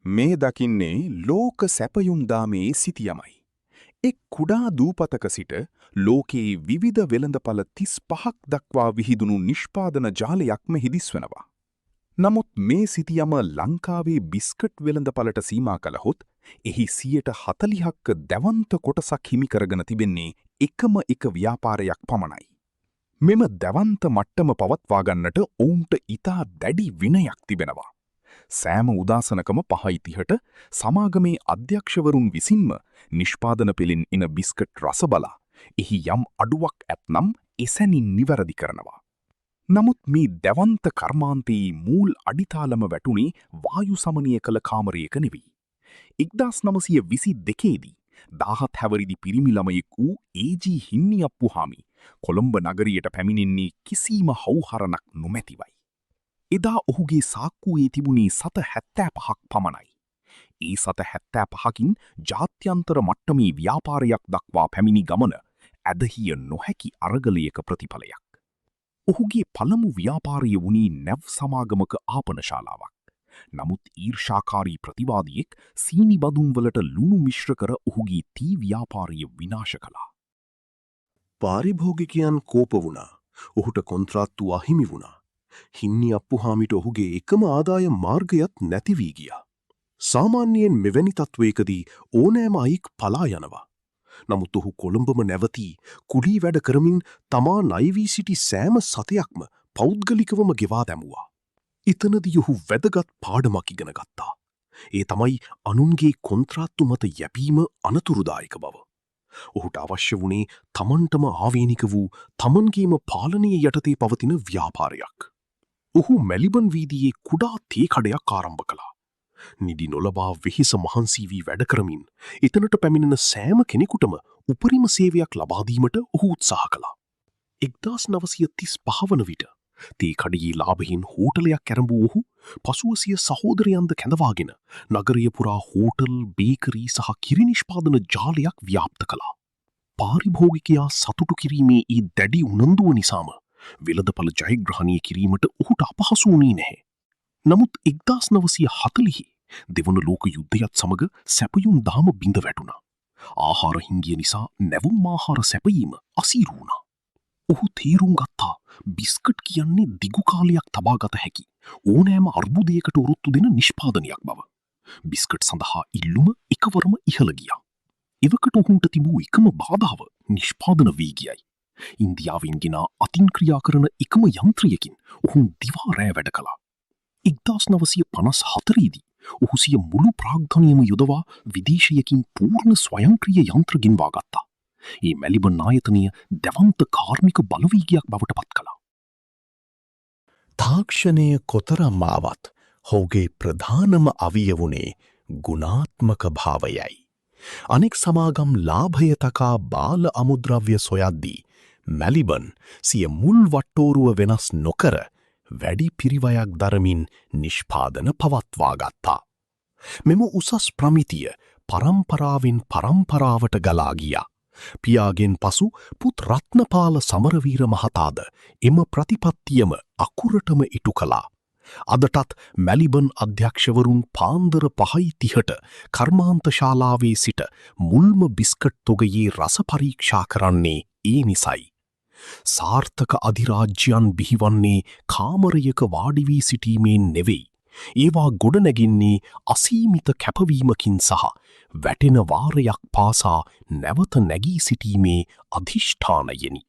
මේ දකින්නේ ලෝක සැපයුම් දාමේ සිටියමයි. එක් කුඩා දූපතක සිට ලෝකයේ විවිධ වෙළඳපළ 35ක් දක්වා විහිදුණු නිෂ්පාදන ජාලයක්ම හිදිස්වනවා. නමුත් මේ සිටියම ලංකාවේ බිස්කට් වෙළඳපළට සීමා කළහොත් එහි 40%ක දැවන්ත කොටසක් හිමි කරගෙන තිබෙන්නේ එකම එක ව්‍යාපාරයක් පමණයි. මෙම දැවන්ත මට්ටම පවත්වා ගන්නට ඔවුන්ට ඉතා දැඩි විනයක් තිබෙනවා. සෑම උදාසනකම 5:30ට සමාගමේ අධ්‍යක්ෂවරුන් විසින්ම නිෂ්පාදන පෙළින් එන බිස්කට් රස බලා එහි යම් අඩුවක් ඇතනම් එසැනින් නිවැරදි කරනවා. නමුත් මේ දැවන්ත කර්මාන්තයේ මූල් අඩිතාලම වැටුනේ වායු සමනය කළ කාමරයක නෙවෙයි. 1922 දී 17 හැවිරිදි පිරිමි ළමයෙක් වූ ඒ.ජී. හින්නියප්පුහාමි කොළඹ නගරයට පැමිණෙන්නේ කිසිම හවුහරණක් නොමැතිවයි. එදා ඔහුගේ සාක්කුවේ තිබුණේ සත 75ක් පමණයි. ඒ සත 75කින් ජාත්‍යන්තර මට්ටමේ ව්‍යාපාරයක් දක්වා පැමිණි ගමන ඇදහිය නොහැකි අරගලයක ප්‍රතිඵලයක්. ඔහුගේ පළමු ව්‍යාපාරය වුණේ නැව් සමාගමක ආපනශාලාවක්. නමුත් ඊර්ෂාකාරී ප්‍රතිවාදියෙක් සීනි බදුන් වලට ලුණු මිශ්‍ර කර ඔහුගේ තී ව්‍යාපාරය විනාශ කළා. පාරිභෝගිකයන් කෝප වුණා. ඔහුට කොන්ත්‍රාත්තු අහිමි වුණා. හින්නියප්පුහාමිට ඔහුගේ එකම ආදායම් මාර්ගයත් නැති වී ගියා. සාමාන්‍යයෙන් මෙවැනි තත්වයකදී ඕනෑම අයෙක් පලා යනවා. නමුත් ඔහු කොළඹම නැවතී කුලී වැඩ කරමින් තමා ණය වී සිටි සෑම සතයක්ම පෞද්ගලිකවම ගෙවා දැමුවා. එතනදී ඔහු වැදගත් පාඩමක් ඉගෙන ගත්තා. ඒ තමයි අනුන්ගේ කොන්ත්‍රාත්තු මත යැපීම අනතුරුදායක බව. ඔහුට අවශ්‍ය වුණේ තමන්ටම ආවේනික වූ තමන්ගේම පාලනය යටතේ පවතින ව්‍යාපාරයක්. ඔහු මැලිබන් වීදියේ කුඩා තේ කඩයක් ආරම්භ කළා. නිදි නොලබා වෙහෙස මහන්සි වී වැඩ කරමින් එතනට පැමිණෙන සෑම කෙනෙකුටම උපරිම සේවයක් ලබා දීමට ඔහු උත්සාහ කළා. 1935 වන විට තේ කඩයේ ලාභයෙන් හෝටලයක් ආරම්භ වූ ඔහු පසුව සිය සහෝදරයන්ද කැඳවාගෙන නගරය පුරා හෝටල්, බේකරි සහ කිරි නිෂ්පාදන ජාලයක් ව්‍යාප්ත කළා. පාරිභෝගිකයා සතුටු කිරීමේ ඒ දැඩි උනන්දුව නිසාම වෙළඳපළ ජයග්‍රහණය කිරීමට ඔහුට අපහසු වුණේ නැහැ. නමුත් 1940 දෙවන ලෝක යුද්ධයත් සමග සැපයුම් දාම බිඳ වැටුණා. ආහාර හිංගිය නිසා නැවුම් ආහාර සැපයීම අසීරු වුණා. ඔහු තේරුම් ගත්තා බිස්කට් කියන්නේ දිගු කාලයක් තබා ගත හැකි ඕනෑම අර්බුදයකට ඔරොත්තු දෙන නිෂ්පාදනයක් බව. බිස්කට් සඳහා ඉල්ලුම එකවරම ඉහළ ගියා. එවකට ඔහුන්ට තිබූ එකම බාධාව නිෂ්පාදන වේගයයි. ඉන්දියාවෙන් ගෙන අතින් ක්‍රියා කරන එකම යන්ත්‍රයකින් ඔහු දිවා රෑ වැඩ කළා. 1954 දී ඔහු සිය මුළු ප්‍රාග්ධනයම යොදවා විදේශයකින් පූර්ණ ස්වයංක්‍රීය යන්ත්‍ර ගෙන්වා ගත්තා. ඒ මැලිබන් ආයතනය දැවන්ත කාර්මික බලවේගයක් බවට පත් කළා. තාක්ෂණය කොතරම් ආවත් ඔහුගේ ප්‍රධානම අවිය වුණේ ගුණාත්මක භාවයයි. අනෙක් සමාගම් ලාභය තකා බාල අමුද්‍රව්‍ය සොයද්දී මැලිබන් සිය මුල් වට්ටෝරුව වෙනස් නොකර වැඩි පිරිවයක් දරමින් නිෂ්පාදන පවත්වා ගත්තා. මෙම උසස් ප්‍රමිතිය පරම්පරාවෙන් පරම්පරාවට ගලා ගියා. පියාගෙන් පසු පුත් රත්නපාල සමරවීර මහතාද එම ප්‍රතිපත්තියම අකුරටම ඉටු කළා. අදටත් මැලිබන් අධ්‍යක්ෂවරුන් පාන්දර 5:30ට කර්මාන්ත ශාලාවේ සිට මුල්ම බිස්කට් තොගයේ රස පරීක්ෂා කරන්නේ ඒ නිසයි. සාර්ථක අධිරාජ්‍යයන් බිහිවන්නේ කාමරයක වාඩි වී සිටීමෙන් නෙවෙයි. ඒවා ගොඩනැගින්නේ අසීමිත කැපවීමකින් සහ වැටෙන වාරයක් පාසා නැවත නැගී සිටීමේ අධිෂ්ඨානයෙනි.